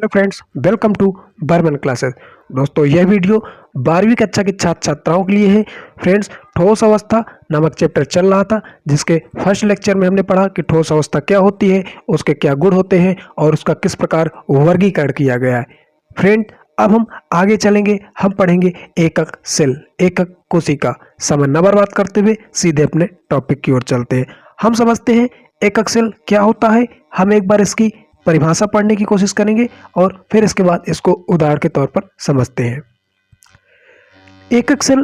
Hello friends, welcome to Burman classes. दोस्तों यह video 12वीं कक्षा के छात्र छात्राओं के लिए है। फ्रेंड्स, ठोस अवस्था नामक चैप्टर चल रहा था, जिसके फर्स्ट लेक्चर में हमने पढ़ा कि ठोस अवस्था क्या होती है, उसके क्या गुण होते हैं और उसका किस प्रकार वर्गीकरण किया गया है। फ्रेंड, अब हम आगे चलेंगे, हम पढ़ेंगे एकक सेल, एकक कोशिका। समय न बर्बाद करते हुए सीधे अपने टॉपिक की ओर चलते हैं। हम समझते हैं एकक सेल क्या होता है। हम एक बार इसकी परिभाषा पढ़ने की कोशिश करेंगे और फिर इसके बाद इसको उदाहरण के तौर पर समझते हैं। एकक सेल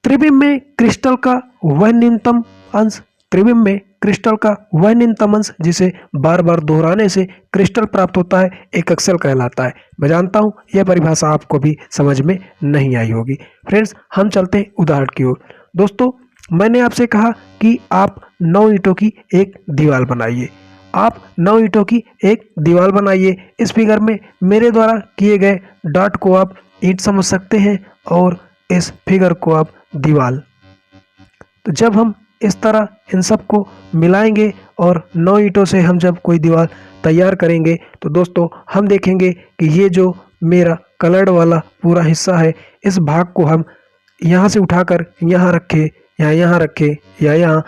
त्रिविम में क्रिस्टल का वह न्यूनतम अंश, त्रिविम में क्रिस्टल का वह न्यूनतम अंश जिसे बार बार दोहराने से क्रिस्टल प्राप्त होता है, एकक सेल कहलाता है। मैं जानता हूं यह परिभाषा आपको भी समझ में नहीं आई होगी। फ्रेंड्स, हम चलते हैं उदाहरण की ओर। दोस्तों, मैंने आपसे कहा कि आप 9 ईंटों की एक दीवार बनाइए। आप 9 ईंटों की एक दीवार बनाइए। इस फिगर में मेरे द्वारा किए गए डॉट को आप ईंट समझ सकते हैं और इस फिगर को आप दीवार। तो जब हम इस तरह इन सब को मिलाएंगे और 9 ईंटों से हम जब कोई दीवार तैयार करेंगे तो दोस्तों हम देखेंगे कि ये जो मेरा कलर्ड वाला पूरा हिस्सा है, इस भाग को हम यहाँ से उठाकर यहाँ रखें या यहाँ रखें या यहाँ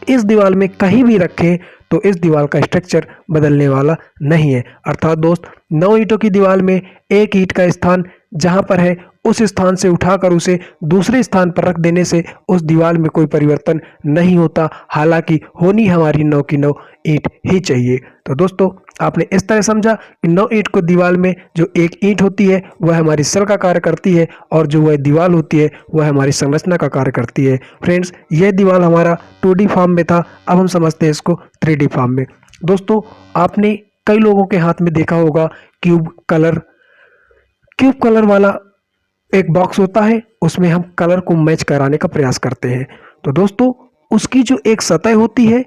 इस दीवार में कहीं भी रखें तो इस दीवार का स्ट्रक्चर बदलने वाला नहीं है। अर्थात दोस्त, 9 ईंटों की दीवार में एक ईंट का स्थान जहां पर है उस स्थान से उठाकर उसे दूसरे स्थान पर रख देने से उस दीवार में कोई परिवर्तन नहीं होता। हालांकि होनी हमारी 9 की 9 ईंट ही चाहिए। तो दोस्तों, आपने इस तरह समझा कि 9 ईंट को दीवार में जो एक ईंट होती है वह हमारी सेल का कार्य करती है और जो वह दीवार होती है वह हमारी संरचना का कार्य करती है। फ्रेंड्स, यह दीवार हमारा 2D फॉर्म में था, अब हम समझते हैं इसको 3D फॉर्म में। दोस्तों, आपने कई लोगों के हाथ में देखा होगा क्यूब कलर वाला एक बॉक्स होता है, उसमें हम कलर को मैच कराने का प्रयास करते हैं। तो दोस्तों, उसकी जो एक सतह होती है,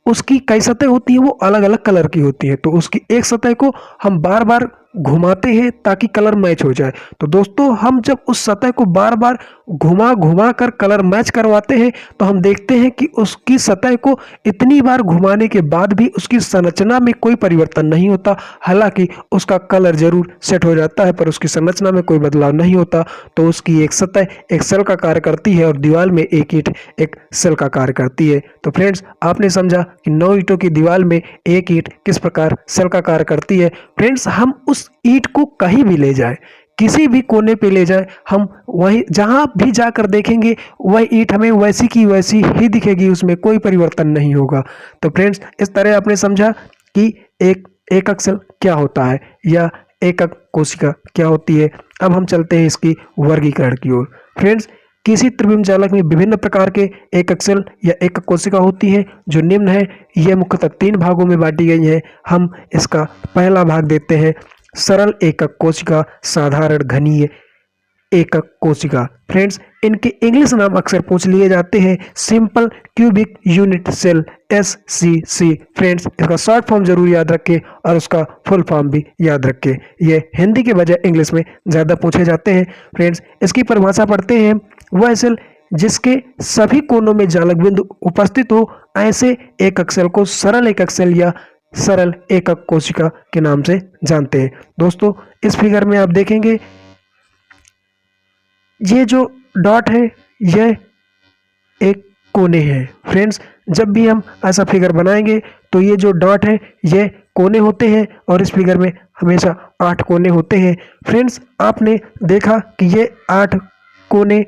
उसकी कई सतह होती है, वो अलग अलग कलर की होती है। तो उसकी एक सतह को हम बार बार घुमाते हैं ताकि कलर मैच हो जाए। तो दोस्तों, हम जब उस सतह को बार बार घुमा घुमा कर कलर मैच करवाते हैं तो हम देखते हैं कि उसकी सतह को इतनी बार घुमाने के बाद भी उसकी संरचना में कोई परिवर्तन नहीं होता। हालांकि उसका कलर जरूर सेट हो जाता है पर उसकी संरचना में कोई बदलाव नहीं होता। तो उसकी एक सतह एक सेल का कार्य करती है और दीवार में एक ईंट एक सेल का कार्य करती है। तो फ्रेंड्स, आपने समझा कि 9 ईंटों की दीवार में एक ईंट किस प्रकार सेल का कार्य करती है। फ्रेंड्स, हम उस ईंट को कहीं भी ले जाए, किसी भी कोने पे ले जाए, हम वहीं जहां भी जाकर देखेंगे वह ईंट हमें वैसी की वैसी ही दिखेगी, उसमें कोई परिवर्तन नहीं होगा। तो फ्रेंड्स, इस तरह आपने समझा कि एक एकक सेल क्या होता है या एकक कोशिका क्या होती है। अब हम चलते हैं इसकी वर्गीकरण की ओर। फ्रेंड्स, किसी त्रिविम जालक में विभिन्न प्रकार के एकक सेल या एकक कोशिका होती है जो निम्न है। यह मुख्यतः 3 भागों में बांटी गई है। हम इसका पहला भाग देते हैं, सरल एकक कोशिका, साधारण घनीय एकक कोशिका। फ्रेंड्स, इनके इंग्लिश नाम अक्सर पूछ लिए जाते हैं, simple cubic unit cell, SCC। Friends, इसका शॉर्ट फॉर्म जरूर याद रखें और उसका फुल फॉर्म भी याद रखें। ये हिंदी के बजाय इंग्लिश में ज़्यादा पूछे जाते हैं। फ्रेंड्स, इसकी परिभाषा पढ़ते हैं, वह सेल जिसके सभी कोनों में जालक बिंदु उपस्थित हो, ऐसे एकक सेल को सरल एकक सेल या सरल एकक कोशिका के नाम से जानते हैं। दोस्तों, इस फिगर में आप देखेंगे ये जो डॉट है यह एक कोने है। फ्रेंड्स, जब भी हम ऐसा फिगर बनाएंगे तो ये जो डॉट है ये कोने होते हैं और इस फिगर में हमेशा 8 कोने होते हैं। फ्रेंड्स, आपने देखा कि ये 8 कोने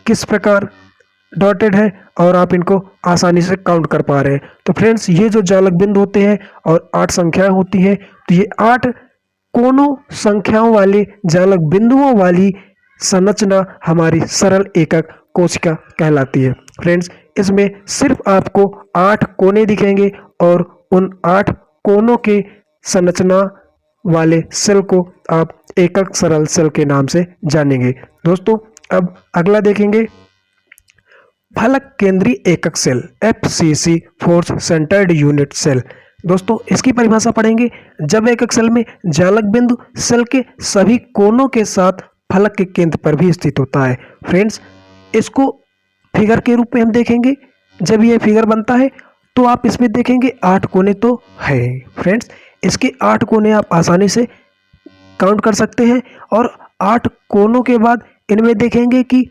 किस प्रकार डॉटेड है और आप इनको आसानी से काउंट कर पा रहे हैं। तो फ्रेंड्स, ये जो जालक बिंदु होते हैं और 8 संख्याएं होती हैं, तो ये 8 कोनों संख्याओं वाले जालक बिंदुओं वाली संरचना हमारी सरल एकक कोशिका कहलाती है। फ्रेंड्स, इसमें सिर्फ आपको 8 कोने दिखेंगे और उन 8 कोनों के संरचना वाले सेल को आप एकक सरल सेल के नाम से जानेंगे। दोस्तों, अब अगला देखेंगे, फलक केंद्रीय एकक cell, FCC, force centred unit cell. दोस्तों, इसकी परिभाषा पढ़ेंगे, जब एकक सेल में जालक बिंदु सेल के सभी कोनों के साथ फलक के केंद्र पर भी स्थित होता है। फ्रेंड्स, इसको फिगर के रूप में हम देखेंगे। जब ये फिगर बनता है तो आप इसमें देखेंगे 8 कोने तो है। फ्रेंड्स, इसके 8 कोने आप आसानी से काउंट कर सकते हैं। और 8 कोनों के बाद इनमें देखेंगे कि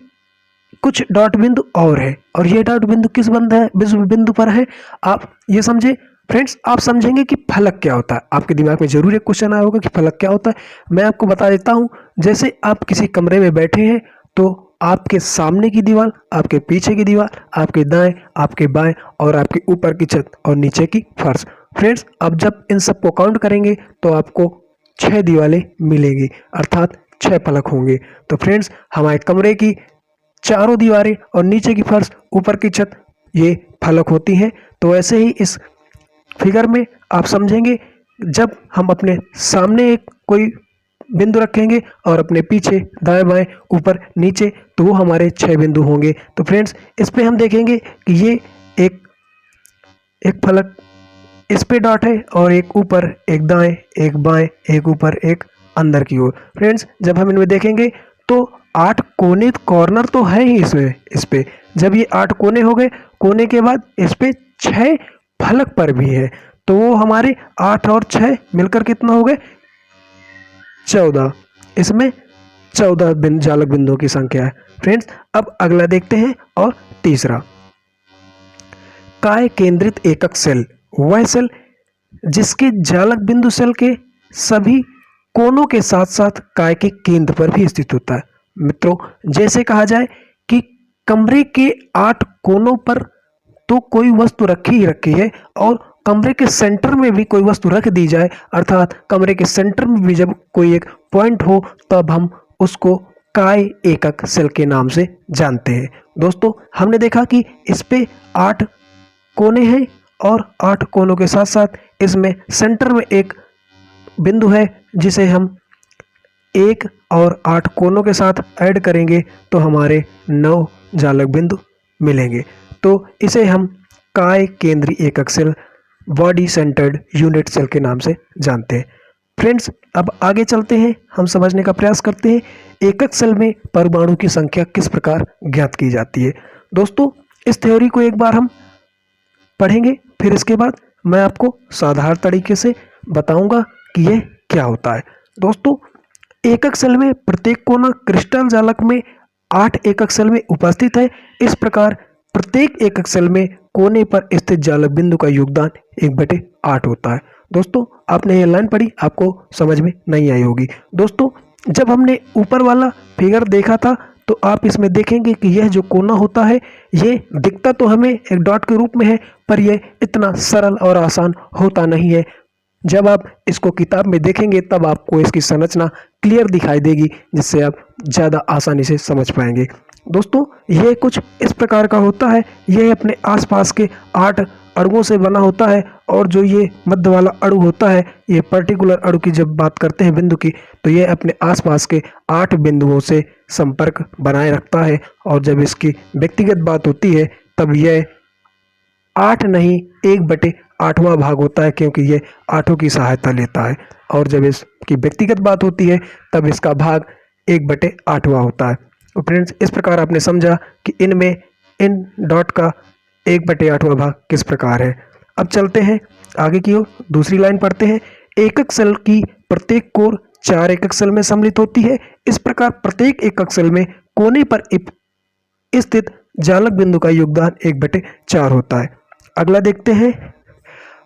कुछ डॉट बिंदु और है, और ये डॉट बिंदु किस बिंदु पर है, आप ये समझे। फ्रेंड्स, आप समझेंगे कि फलक क्या होता है। आपके दिमाग में जरूर एक क्वेश्चन आया होगा कि फलक क्या होता है। मैं आपको बता देता हूँ। जैसे आप किसी कमरे में बैठे हैं तो आपके सामने की दीवार, आपके पीछे की दीवार, आपके दाएं, आपके बाएं और आपके ऊपर की छत और नीचे की फर्श। फ्रेंड्स, अब जब इन सबको काउंट करेंगे तो आपको 6 दीवारें मिलेंगी, अर्थात 6 फलक होंगे। तो फ्रेंड्स, हमारे कमरे की चारों दीवारें और नीचे की फर्श, ऊपर की छत, ये फलक होती हैं। तो ऐसे ही इस फिगर में आप समझेंगे, जब हम अपने सामने एक कोई बिंदु रखेंगे और अपने पीछे दाएं बाएं ऊपर नीचे, तो वो हमारे 6 बिंदु होंगे। तो फ्रेंड्स, इस पे हम देखेंगे कि ये एक फलक इस पे डॉट है, और एक ऊपर, एक दाएं, एक बाएं, एक ऊपर, एक अंदर की ओर। फ्रेंड्स, जब हम इनमें देखेंगे तो 8 कोने, कॉर्नर तो है ही इसमें। इस पे जब ये 8 कोने हो गए, कोने के बाद इस पे 6 फलक पर भी है, तो वो हमारे 8 और 6 मिलकर कितना हो गए, 14। इसमें 14 जालक बिंदुओं की संख्या है। फ्रेंड्स, अब अगला देखते हैं, और तीसरा, काय केंद्रित एकक सेल। वह सेल जिसके जालक बिंदु सेल के सभी कोनों के साथ साथ काय के केंद्र पर भी स्थित होता है। मित्रों, जैसे कहा जाए कि कमरे के 8 कोनों पर तो कोई वस्तु रखी ही रखी है, और कमरे के सेंटर में भी कोई वस्तु रख दी जाए, अर्थात कमरे के सेंटर में भी जब कोई एक पॉइंट हो, तब हम उसको काय एकक सेल के नाम से जानते हैं। दोस्तों, हमने देखा कि इस पे 8 कोने हैं, और 8 कोनों के साथ साथ इसमें सेंटर में एक बिंदु है, जिसे हम 1 और 8 कोनों के साथ ऐड करेंगे तो हमारे 9 जालक बिंदु मिलेंगे। तो इसे हम काय केंद्रीय एकक cell, body centred unit cell के नाम से जानते हैं। फ्रेंड्स, अब आगे चलते हैं, हम समझने का प्रयास करते हैं एकक सेल में परमाणु की संख्या किस प्रकार ज्ञात की जाती है। दोस्तों, इस थ्योरी को एक बार हम पढ़ेंगे, फिर इसके बाद मैं आपको साधारण तरीके से बताऊंगा कि यह क्या होता है। दोस्तों, एकक सेल में प्रत्येक कोना क्रिस्टल जालक में 8 एकक सेल में उपस्थित है। इस प्रकार प्रत्येक एकक सेल में कोने पर स्थित जालक बिंदु का योगदान 1/8 होता है। दोस्तों, आपने ये लाइन पढ़ी, आपको समझ में नहीं आई होगी। दोस्तों, जब हमने ऊपर वाला फिगर देखा था, तो आप इसमें देखेंगे कि यह जो कोना होता है, ये दिखता तो हमें एक डॉट के रूप में है, पर यह इतना सरल और आसान होता नहीं है। जब आप इसको किताब में देखेंगे तब आपको इसकी संरचना क्लियर दिखाई देगी, जिससे आप ज़्यादा आसानी से समझ पाएंगे। दोस्तों, यह कुछ इस प्रकार का होता है। यह अपने आसपास के 8 अणुओं से बना होता है, और जो ये मध्य वाला अणु होता है, ये पर्टिकुलर अणु की जब बात करते हैं बिंदु की, तो ये अपने आसपास के 8 बिंदुओं से संपर्क बनाए रखता है। और जब इसकी व्यक्तिगत बात होती है, तब यह 8 नहीं 1/8वां भाग होता है, क्योंकि ये 8 की सहायता लेता है। और जब इसकी व्यक्तिगत बात होती है, तब इसका भाग 1/8वां होता है। तो फ्रेंड्स, इस प्रकार आपने समझा कि इनमें इन डॉट का 1/8वां भाग किस प्रकार है। अब चलते हैं आगे की ओर, दूसरी लाइन पढ़ते हैं। एकक सेल की प्रत्येक कोर 4 एकक सेल में सम्मिलित होती है। इस प्रकार प्रत्येक एकक सेल में कोने पर स्थित जालक बिंदु का योगदान 1/4 होता है। अगला देखते हैं।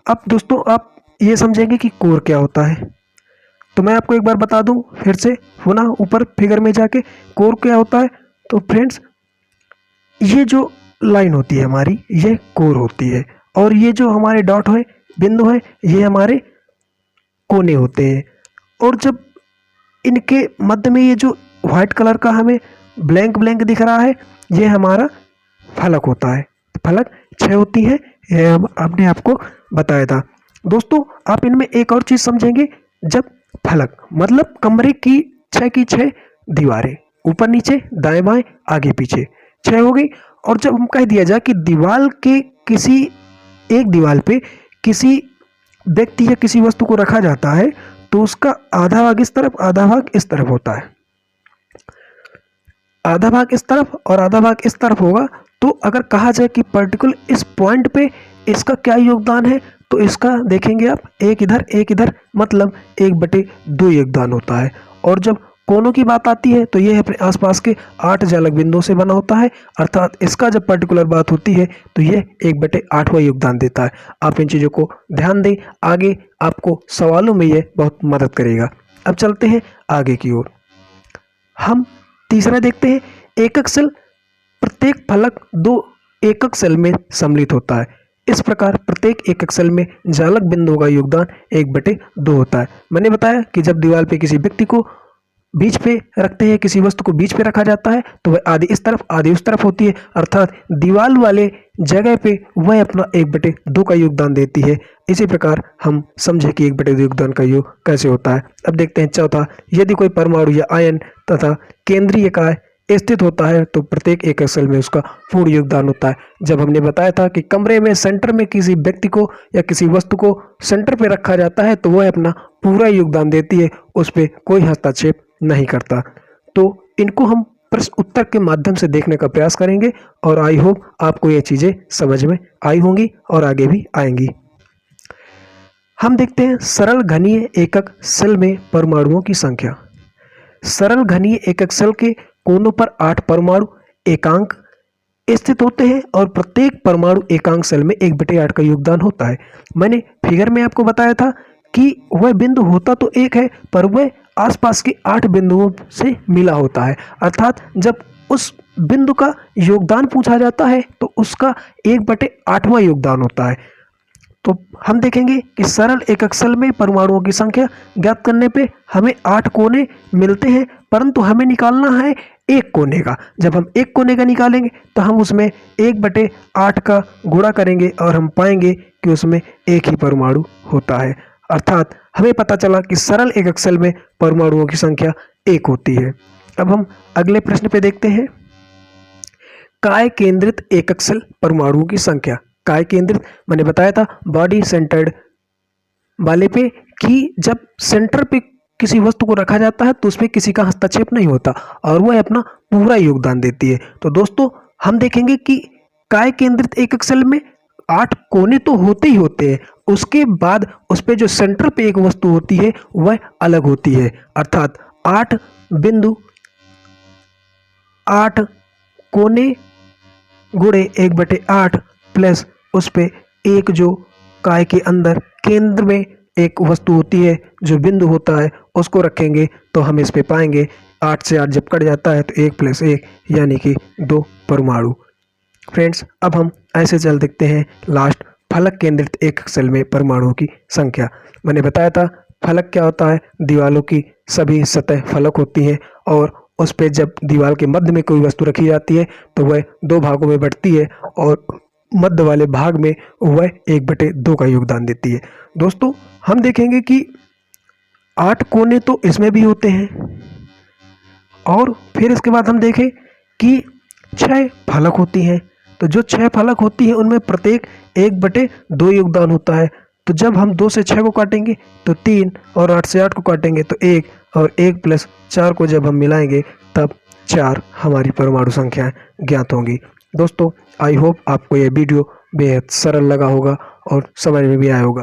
अब दोस्तों, आप ये समझेंगे कि कोर क्या होता है। तो मैं आपको एक बार बता दूं फिर से, पुनः ऊपर फिगर में जाके, कोर क्या होता है। तो फ्रेंड्स, ये जो लाइन होती है हमारी, ये कोर होती है, और ये जो हमारे डॉट है, बिंदु है, ये हमारे कोने होते हैं। और जब इनके मध्य में ये जो व्हाइट कलर का हमें ब्लैंक ब्लैंक दिख रहा है, ये हमारा फलक होता है। फलक 6 होती है, यह आपने आपको बताया था। दोस्तों, आप इनमें एक और चीज़ समझेंगे। जब फलक मतलब कमरे की 6 दीवारें, ऊपर नीचे दाएं बाएं आगे पीछे 6 हो गई, और जब हम कह दिया जाए कि दीवार के किसी एक दीवार पे किसी व्यक्ति या किसी वस्तु को रखा जाता है, तो उसका आधा भाग इस तरफ, आधा भाग इस तरफ होता है। आधा भाग इस तरफ और आधा भाग इस तरफ होगा। तो अगर कहा जाए कि पर्टिकुलर इस पॉइंट पे इसका क्या योगदान है, तो इसका देखेंगे आप, एक इधर, मतलब 1/2 योगदान होता है। और जब कोनों की बात आती है तो यह अपने आसपास के 8 जालक बिंदुओं से बना होता है, अर्थात इसका जब पर्टिकुलर बात होती है तो यह 1/8वां योगदान देता है। आप इन चीज़ों को ध्यान दें, आगे आपको सवालों में यह बहुत मदद करेगा। अब चलते हैं आगे की ओर। हम तीसरा देखते हैं, एकक सेल। प्रत्येक फलक 2 एकक सेल में सम्मिलित होता है। इस प्रकार प्रत्येक एकक सेल में जालक बिंदुओं का योगदान 1/2 होता है। मैंने बताया कि जब दीवार पे किसी व्यक्ति को बीच पे रखते हैं, किसी वस्तु को बीच पे रखा जाता है तो वह आधी इस तरफ आधी उस तरफ होती है, अर्थात दीवार वाले जगह पे वह अपना 1/2 का योगदान देती है। इसी प्रकार हम समझे कि 1/2 योगदान का योग कैसे होता है। अब देखते हैं चौथा, यदि कोई परमाणु या आयन तथा केंद्रीय काय स्थित होता है तो प्रत्येक एकक सेल में उसका पूर्ण योगदान होता है। जब हमने बताया था कि कमरे में सेंटर में किसी व्यक्ति को या किसी वस्तु को सेंटर पे रखा जाता है तो वह अपना पूरा योगदान देती है, उस पर कोई हस्तक्षेप नहीं करता। तो इनको हम प्रश्न उत्तर के माध्यम से देखने का प्रयास करेंगे और आई होप आपको ये चीज़ें समझ में आई होंगी और आगे भी आएंगी। हम देखते हैं सरल घनीय एकक सेल में परमाणुओं की संख्या। सरल घनीय एकक सेल के कोनों पर 8 परमाणु एकांक स्थित होते हैं और प्रत्येक परमाणु एकांक सेल में 1/8 का योगदान होता है। मैंने फिगर में आपको बताया था कि वह बिंदु होता तो एक है, पर वह आसपास के 8 बिंदुओं से मिला होता है, अर्थात जब उस बिंदु का योगदान पूछा जाता है तो उसका 1/8वां योगदान होता है। तो हम देखेंगे कि सरल एकक सेल में परमाणुओं की संख्या ज्ञात करने पे हमें 8 कोने मिलते हैं, परंतु हमें निकालना है एक कोने का। जब हम एक कोने का निकालेंगे तो हम उसमें 1/8 का गुणा करेंगे और हम पाएंगे कि उसमें एक ही परमाणु होता है, अर्थात हमें पता चला कि सरल एकक सेल में परमाणुओं की संख्या 1 होती है। अब हम अगले प्रश्न पे देखते हैं, काय केंद्रित एकक सेल परमाणुओं की संख्या। काय केंद्रित मैंने बताया था बॉडी सेंटर्ड वाले पे कि जब सेंटर पे किसी वस्तु को रखा जाता है तो उसमें किसी का हस्तक्षेप नहीं होता और वह अपना पूरा योगदान देती है। तो दोस्तों हम देखेंगे कि काय केंद्रित एकक सेल में 8 कोने तो होते ही होते हैं, उसके बाद उस पे जो सेंटर पे एक वस्तु होती है वह अलग होती है, अर्थात 8 बिंदु 8 कोने गुणे 1/8 प्लस उस पे एक जो काय के अंदर केंद्र में एक वस्तु होती है जो बिंदु होता है उसको रखेंगे तो हम इस पे पाएंगे 8 से 8 जब कट जाता है तो 1 + 1 यानी कि 2 परमाणु। फ्रेंड्स अब हम ऐसे चल देखते हैं लास्ट, फलक केंद्रित एकक सेल में परमाणुओं की संख्या। मैंने बताया था फलक क्या होता है, दीवालों की सभी सतह फलक होती हैं और उस पे जब दीवार के मध्य में कोई वस्तु रखी जाती है तो वह 2 भागों में बढ़ती है और मध्य वाले भाग में वह 1/2 का योगदान देती है। दोस्तों हम देखेंगे कि 8 कोने तो इसमें भी होते हैं और फिर इसके बाद हम देखें कि 6 फलक होती हैं। तो जो 6 फलक होती हैं उनमें प्रत्येक 1/2 योगदान होता है। तो जब हम 2 से 6 को काटेंगे तो 3 और 8 से 8 को काटेंगे तो 1 और 1 + 4 को जब हम मिलाएंगे तब 4 हमारी परमाणु संख्याएं ज्ञात होंगी। दोस्तों आई होप आपको यह वीडियो बेहद सरल लगा होगा और समझ में भी आया होगा।